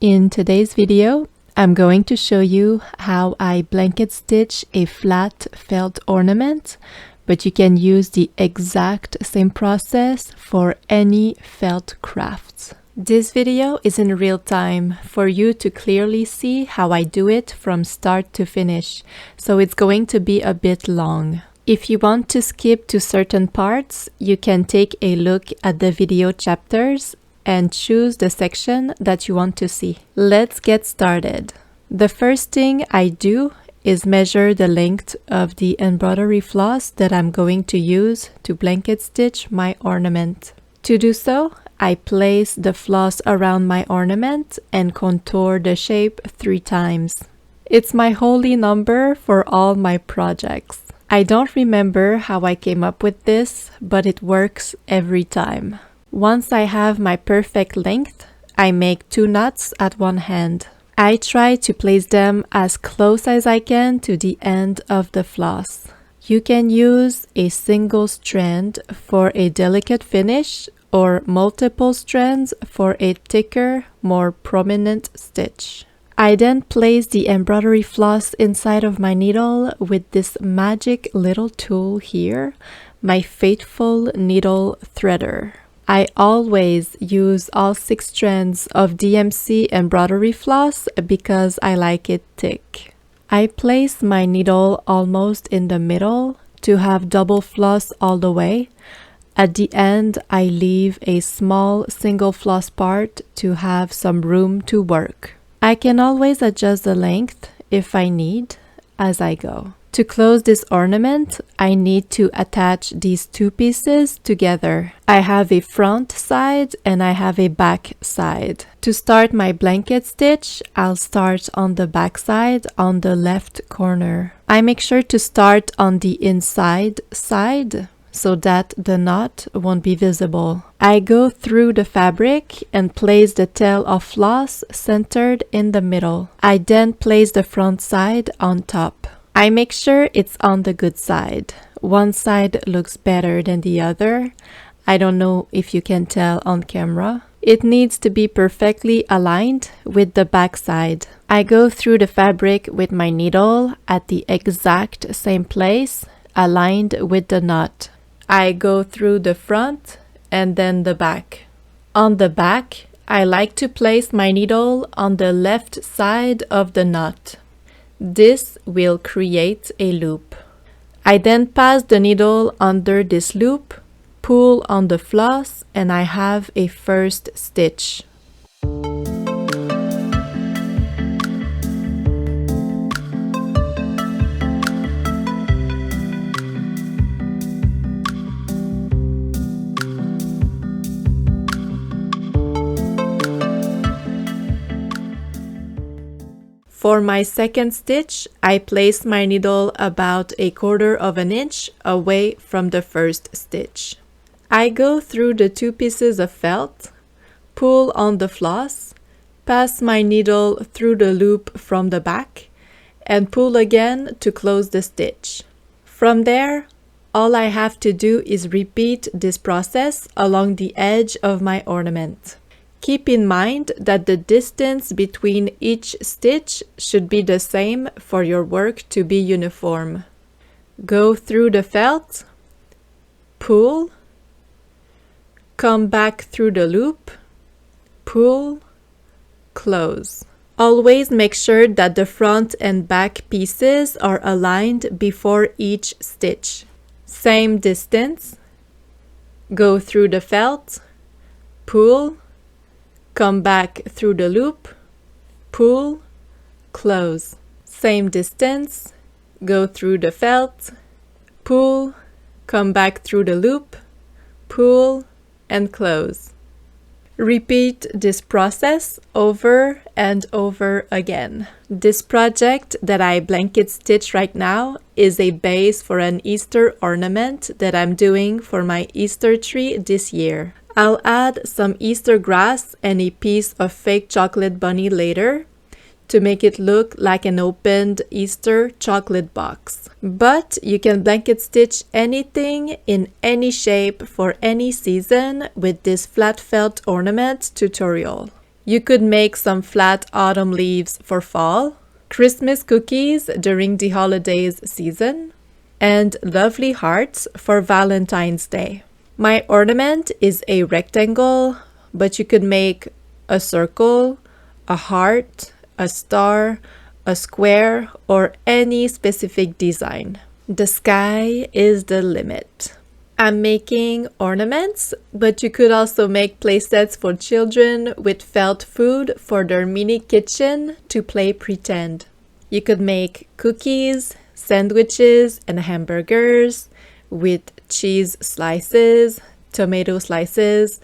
In today's video, I'm going to show you how I blanket stitch a flat felt ornament, but you can use the exact same process for any felt crafts. This video is in real time for you to clearly see how I do it from start to finish, so it's going to be a bit long. If you want to skip to certain parts, you can take a look at the video chapters and choose the section that you want to see. Let's get started. The first thing I do is measure the length of the embroidery floss that I'm going to use to blanket stitch my ornament. To do so, I place the floss around my ornament and contour the shape 3 times. It's my holy number for all my projects. I don't remember how I came up with this, but it works every time. Once I have my perfect length, I make 2 knots at one hand. I try to place them as close as I can to the end of the floss. You can use a single strand for a delicate finish or multiple strands for a thicker, more prominent stitch. I then place the embroidery floss inside of my needle with this magic little tool here, my faithful needle threader. I always use all 6 strands of DMC Embroidery Floss because I like it thick. I place my needle almost in the middle to have double floss all the way. At the end, I leave a small single floss part to have some room to work. I can always adjust the length if I need as I go. To close this ornament, I need to attach these 2 pieces together. I have a front side and I have a back side. To start my blanket stitch, I'll start on the back side on the left corner. I make sure to start on the inside side so that the knot won't be visible. I go through the fabric and place the tail of floss centered in the middle. I then place the front side on top. I make sure it's on the good side. One side looks better than the other. I don't know if you can tell on camera. It needs to be perfectly aligned with the back side. I go through the fabric with my needle at the exact same place, aligned with the knot. I go through the front and then the back. On the back, I like to place my needle on the left side of the knot. This will create a loop. I then pass the needle under this loop, pull on the floss, and I have a first stitch. For my second stitch, I place my needle about 1/4 inch away from the first stitch. I go through the 2 pieces of felt, pull on the floss, pass my needle through the loop from the back, and pull again to close the stitch. From there, all I have to do is repeat this process along the edge of my ornament. Keep in mind that the distance between each stitch should be the same for your work to be uniform. Go through the felt, pull, come back through the loop, pull, close. Always make sure that the front and back pieces are aligned before each stitch. Same distance, go through the felt, pull, come back through the loop, pull, close. Same distance, go through the felt, pull, come back through the loop, pull, and close. Repeat this process over and over again. This project that I blanket stitch right now is a base for an Easter ornament that I'm doing for my Easter tree this year. I'll add some Easter grass and a piece of fake chocolate bunny later to make it look like an opened Easter chocolate box. But you can blanket stitch anything in any shape for any season with this flat felt ornament tutorial. You could make some flat autumn leaves for fall, Christmas cookies during the holidays season, and lovely hearts for Valentine's Day. My ornament is a rectangle, but you could make a circle, a heart, a star, a square, or any specific design. The sky is the limit. I'm making ornaments, but you could also make play sets for children with felt food for their mini kitchen to play pretend. You could make cookies, sandwiches, and hamburgers with cheese slices, tomato slices,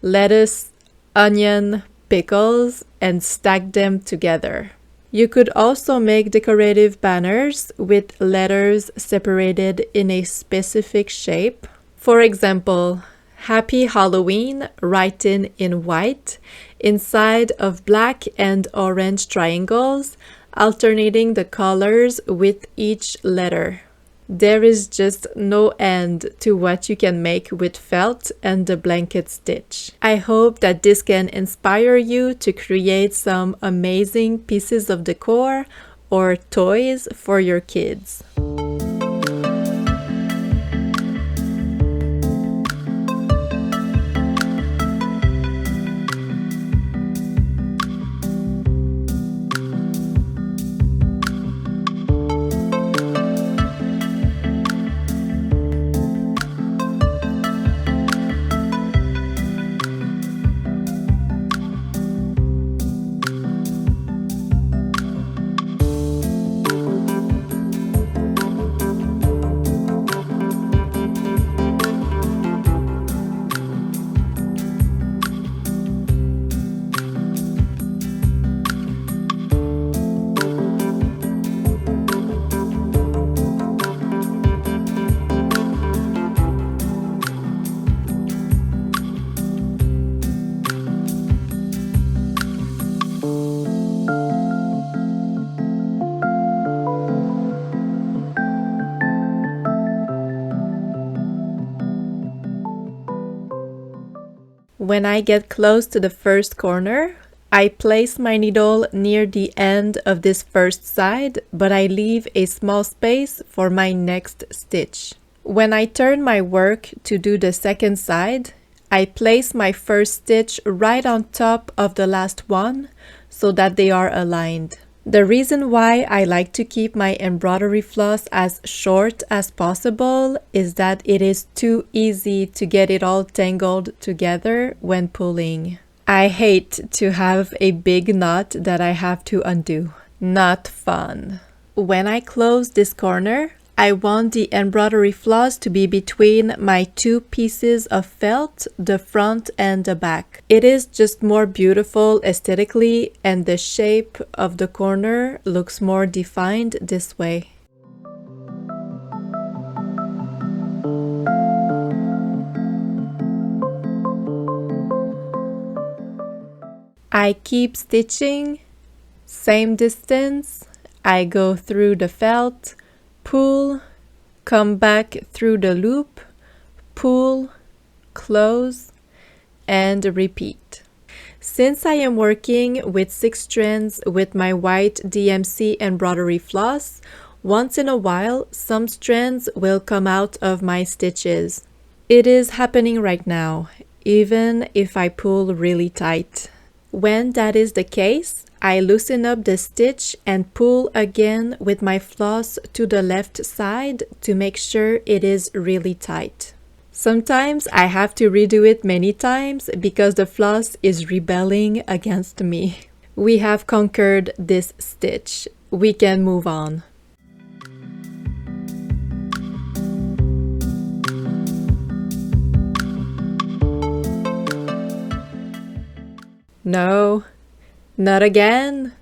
lettuce, onion, pickles, and stack them together. You could also make decorative banners with letters separated in a specific shape. For example, Happy Halloween written in white inside of black and orange triangles, alternating the colors with each letter. There is just no end to what you can make with felt and the blanket stitch. I hope that this can inspire you to create some amazing pieces of decor or toys for your kids. When I get close to the first corner, I place my needle near the end of this first side, but I leave a small space for my next stitch. When I turn my work to do the second side, I place my first stitch right on top of the last one so that they are aligned. The reason why I like to keep my embroidery floss as short as possible is that it is too easy to get it all tangled together when pulling. I hate to have a big knot that I have to undo. Not fun. When I close this corner, I want the embroidery floss to be between my two pieces of felt, the front and the back. It is just more beautiful aesthetically, and the shape of the corner looks more defined this way. I keep stitching, same distance, I go through the felt, pull, come back through the loop, pull, close, and repeat. Since I am working with 6 strands with my white DMC embroidery floss, once in a while some strands will come out of my stitches. It is happening right now, even if I pull really tight. When that is the case, I loosen up the stitch and pull again with my floss to the left side to make sure it is really tight. Sometimes I have to redo it many times because the floss is rebelling against me. We have conquered this stitch. We can move on. No, not again.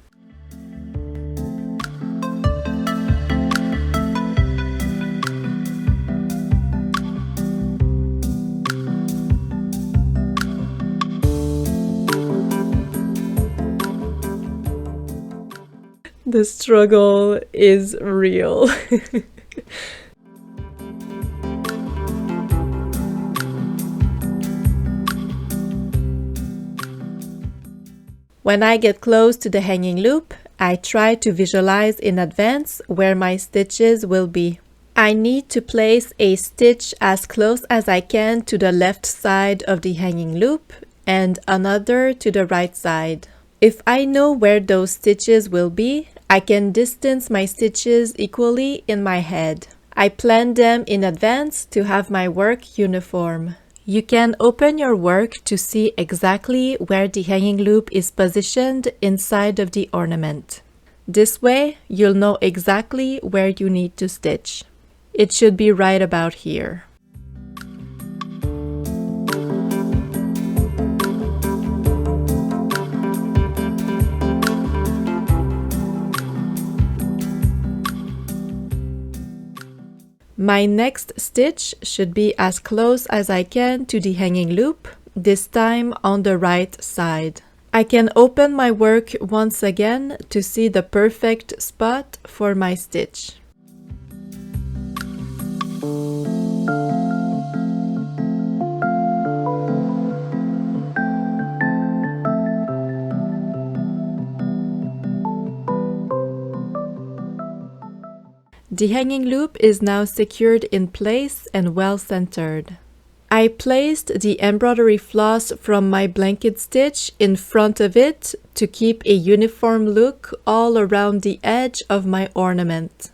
The struggle is real. When I get close to the hanging loop, I try to visualize in advance where my stitches will be. I need to place a stitch as close as I can to the left side of the hanging loop and another to the right side. If I know where those stitches will be, I can distance my stitches equally in my head. I plan them in advance to have my work uniform. You can open your work to see exactly where the hanging loop is positioned inside of the ornament. This way, you'll know exactly where you need to stitch. It should be right about here. My next stitch should be as close as I can to the hanging loop, this time on the right side. I can open my work once again to see the perfect spot for my stitch. The hanging loop is now secured in place and well centered. I placed the embroidery floss from my blanket stitch in front of it to keep a uniform look all around the edge of my ornament.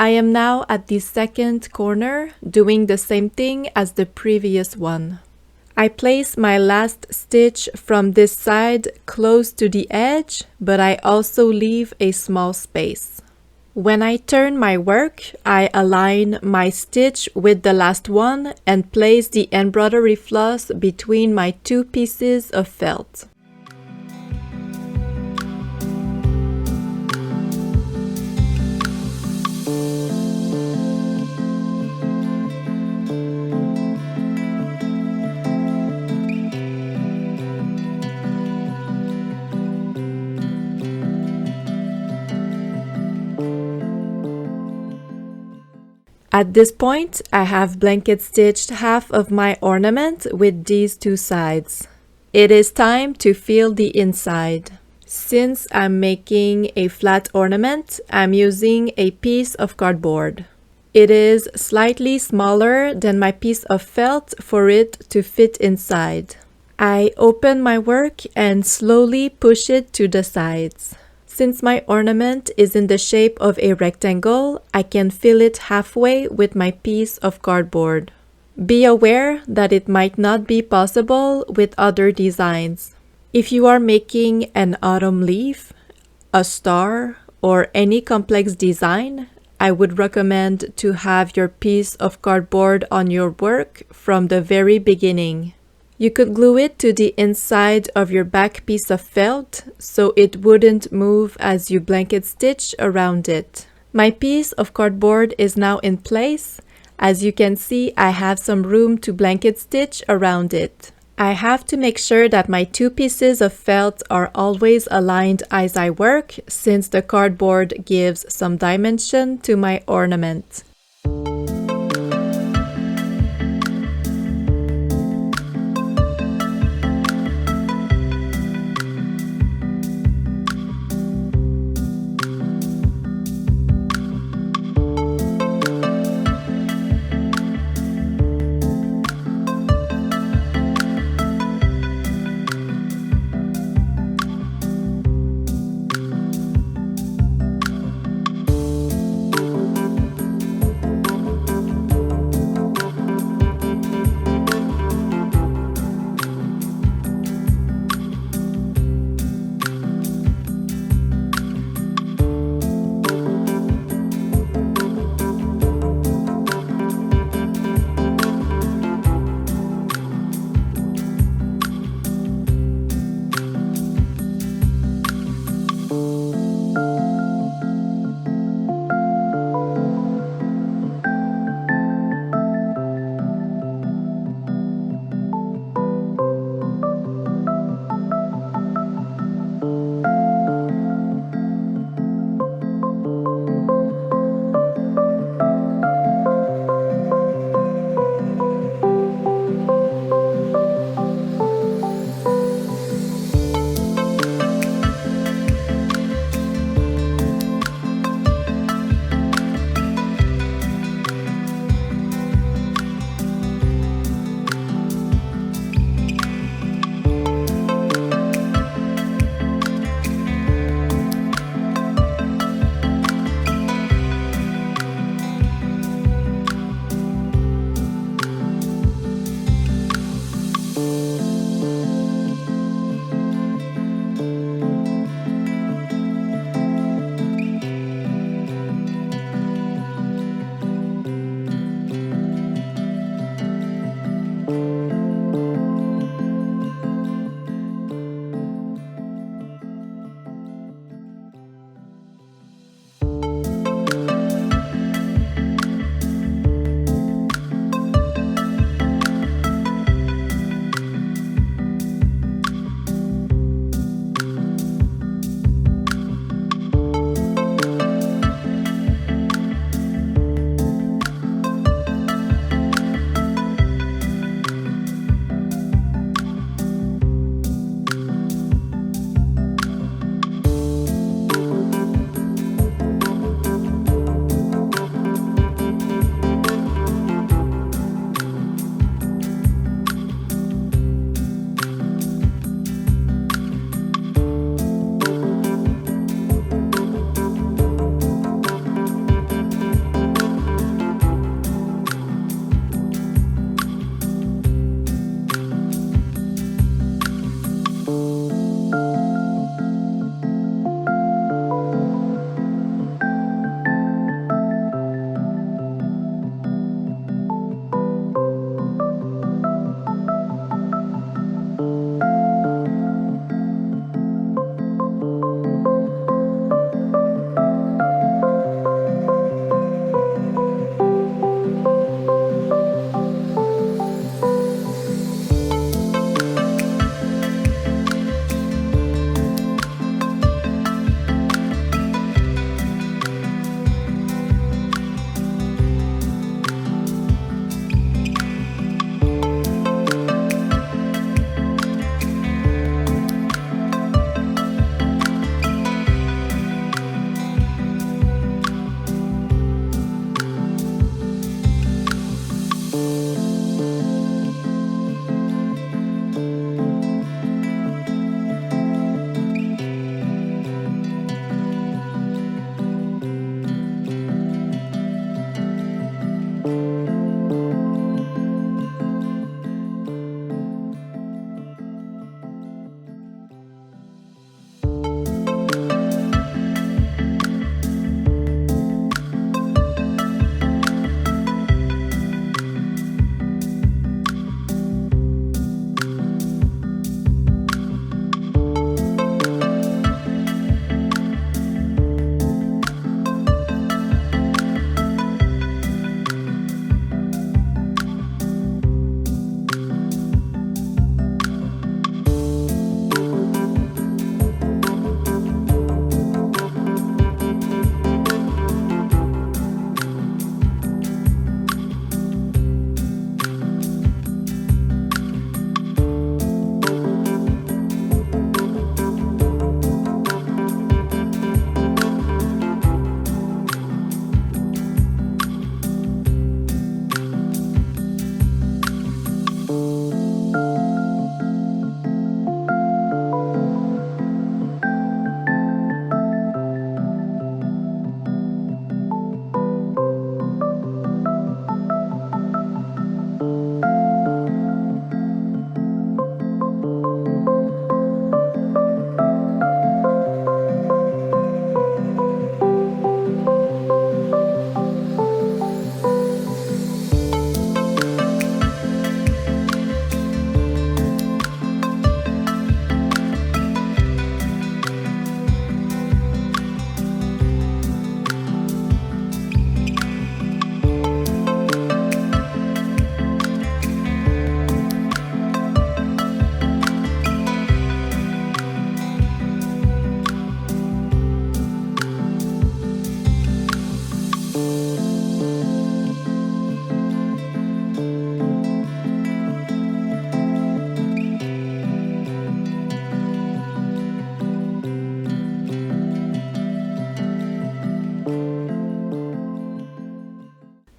I am now at the second corner, doing the same thing as the previous one. I place my last stitch from this side close to the edge, but I also leave a small space. When I turn my work, I align my stitch with the last one and place the embroidery floss between my two pieces of felt. At this point, I have blanket stitched half of my ornament with these two sides. It is time to fill the inside. Since I'm making a flat ornament, I'm using a piece of cardboard. It is slightly smaller than my piece of felt for it to fit inside. I open my work and slowly push it to the sides. Since my ornament is in the shape of a rectangle, I can fill it halfway with my piece of cardboard. Be aware that it might not be possible with other designs. If you are making an autumn leaf, a star, or any complex design, I would recommend to have your piece of cardboard on your work from the very beginning. You could glue it to the inside of your back piece of felt so it wouldn't move as you blanket stitch around it. My piece of cardboard is now in place. As you can see, I have some room to blanket stitch around it. I have to make sure that my two pieces of felt are always aligned as I work, since the cardboard gives some dimension to my ornament.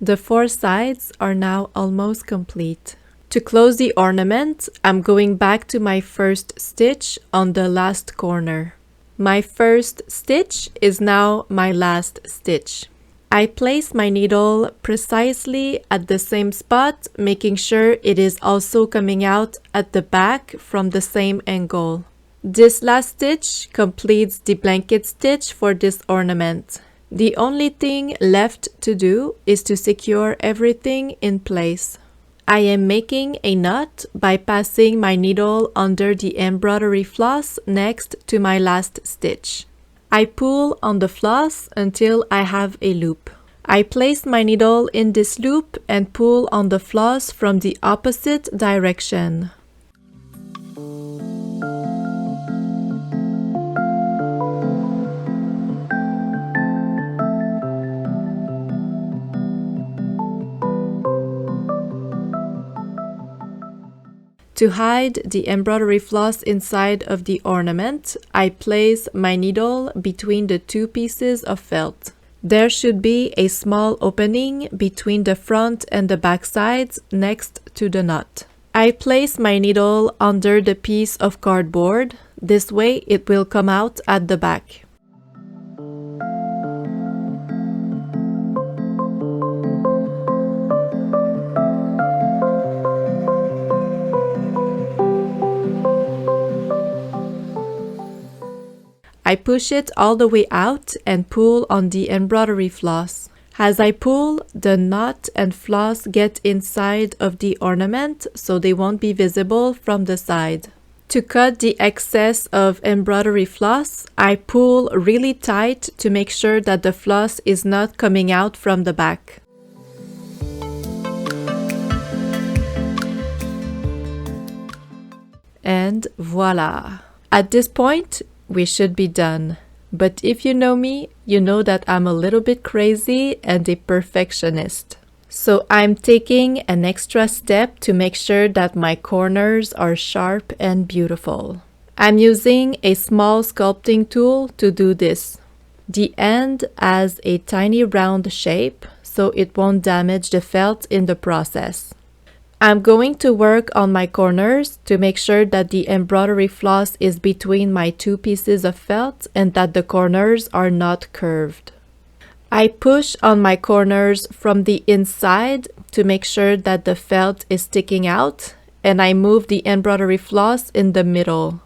The 4 sides are now almost complete. To close the ornament, I'm going back to my first stitch on the last corner. My first stitch is now my last stitch. I place my needle precisely at the same spot, making sure it is also coming out at the back from the same angle. This last stitch completes the blanket stitch for this ornament. The only thing left to do is to secure everything in place. I am making a knot by passing my needle under the embroidery floss next to my last stitch. I pull on the floss until I have a loop. I place my needle in this loop and pull on the floss from the opposite direction. To hide the embroidery floss inside of the ornament, I place my needle between the 2 pieces of felt. There should be a small opening between the front and the back sides next to the knot. I place my needle under the piece of cardboard. This way it will come out at the back. I push it all the way out and pull on the embroidery floss. As I pull, the knot and floss get inside of the ornament so they won't be visible from the side. To cut the excess of embroidery floss, I pull really tight to make sure that the floss is not coming out from the back. And voila! At this point, we should be done. But if you know me, you know that I'm a little bit crazy and a perfectionist. So I'm taking an extra step to make sure that my corners are sharp and beautiful. I'm using a small sculpting tool to do this. The end has a tiny round shape, so it won't damage the felt in the process. I'm going to work on my corners to make sure that the embroidery floss is between my 2 pieces of felt and that the corners are not curved. I push on my corners from the inside to make sure that the felt is sticking out, and I move the embroidery floss in the middle.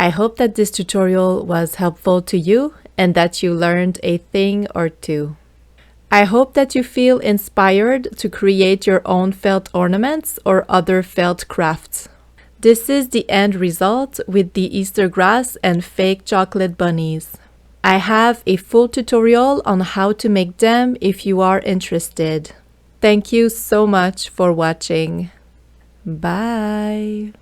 I hope that this tutorial was helpful to you and that you learned a thing or two. I hope that you feel inspired to create your own felt ornaments or other felt crafts. This is the end result with the Easter grass and fake chocolate bunnies. I have a full tutorial on how to make them if you are interested. Thank you so much for watching. Bye!